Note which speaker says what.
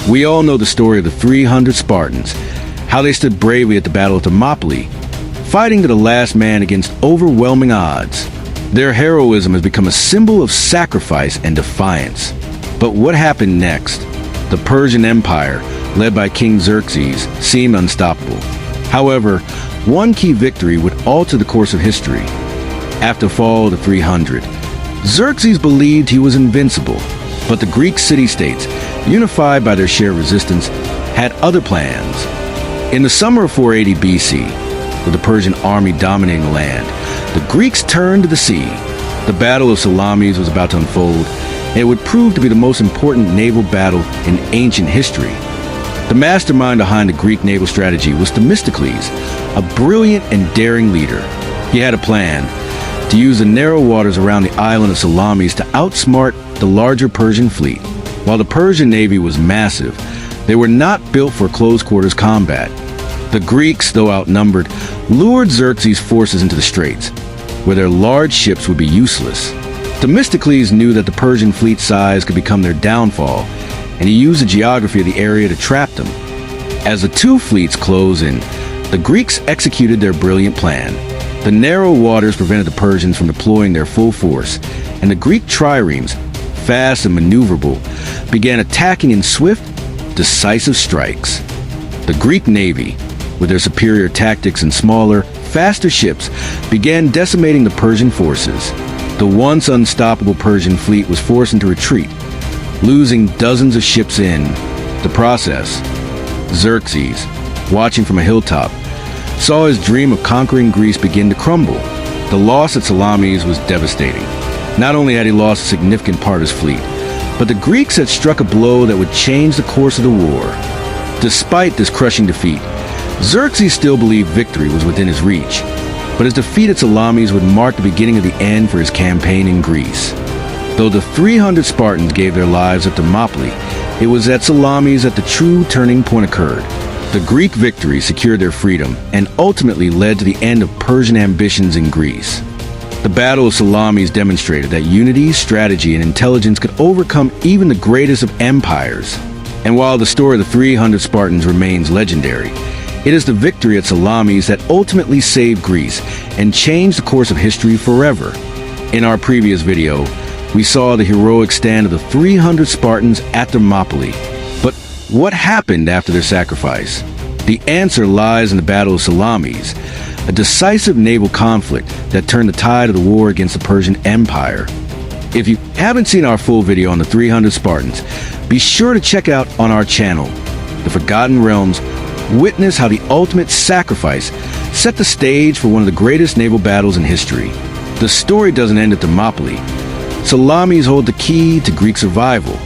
Speaker 1: We all know the story of the 300 Spartans, how they stood bravely at the Battle of Thermopylae, fighting to the last man against overwhelming odds. Their heroism has become a symbol of sacrifice and defiance. But what happened next? The Persian Empire, led by King Xerxes, seemed unstoppable. However, one key victory would alter the course of history. After the fall of the 300, Xerxes believed he was invincible, but the Greek city-states, unified by their shared resistance, had other plans. In the summer of 480 BC, with the Persian army dominating the land, the Greeks turned to the sea. The Battle of Salamis was about to unfold, and it would prove to be the most important naval battle in ancient history. The mastermind behind the Greek naval strategy was Themistocles, a brilliant and daring leader. He had a plan to use the narrow waters around the island of Salamis to outsmart the larger Persian fleet. While the Persian navy was massive, they were not built for close-quarters combat. The Greeks, though outnumbered, lured Xerxes' forces into the straits, where their large ships would be useless. Themistocles knew that the Persian fleet size could become their downfall, and he used the geography of the area to trap them. As the two fleets closed in, the Greeks executed their brilliant plan. The narrow waters prevented the Persians from deploying their full force, and the Greek triremes, fast and maneuverable, began attacking in swift, decisive strikes. The Greek navy, with their superior tactics and smaller, faster ships, began decimating the Persian forces. The once unstoppable Persian fleet was forced into retreat, losing dozens of ships in the process. Xerxes, watching from a hilltop, saw his dream of conquering Greece begin to crumble. The loss at Salamis was devastating. Not only had he lost a significant part of his fleet, but the Greeks had struck a blow that would change the course of the war. Despite this crushing defeat, Xerxes still believed victory was within his reach, but his defeat at Salamis would mark the beginning of the end for his campaign in Greece. Though the 300 Spartans gave their lives at Thermopylae, it was at Salamis that the true turning point occurred. The Greek victory secured their freedom and ultimately led to the end of Persian ambitions in Greece. The Battle of Salamis demonstrated that unity, strategy, and intelligence could overcome even the greatest of empires. And while the story of the 300 Spartans remains legendary, it is the victory at Salamis that ultimately saved Greece and changed the course of history forever. In our previous video, we saw the heroic stand of the 300 Spartans at Thermopylae. But what happened after their sacrifice? The answer lies in the Battle of Salamis, a decisive naval conflict that turned the tide of the war against the Persian Empire. If you haven't seen our full video on the 300 Spartans, be sure to check out on our channel, The Forgotten Realms. Witness how the ultimate sacrifice set the stage for one of the greatest naval battles in history. The story doesn't end at Thermopylae. Salamis hold the key to Greek survival.